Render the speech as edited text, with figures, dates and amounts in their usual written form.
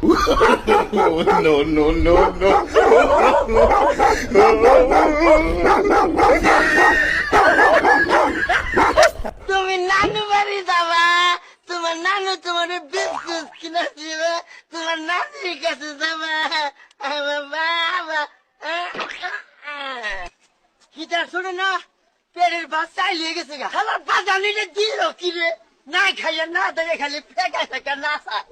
no, no, no, no. তুমি নানু বাড়ি যাবা, তোমার নানু তোমার বিস্কুট কিনে দিবে, তোমার নানির কাছে যাবা। আমার বাবা কিটা শুনে না, পেটের বাচ্চা লিয়ে গেছে গা। আমার বাচ্চা নিলে দিল কি রে, না খাইয়া না দেয়, খালি ফেঁকা ফেঁকা না খায়।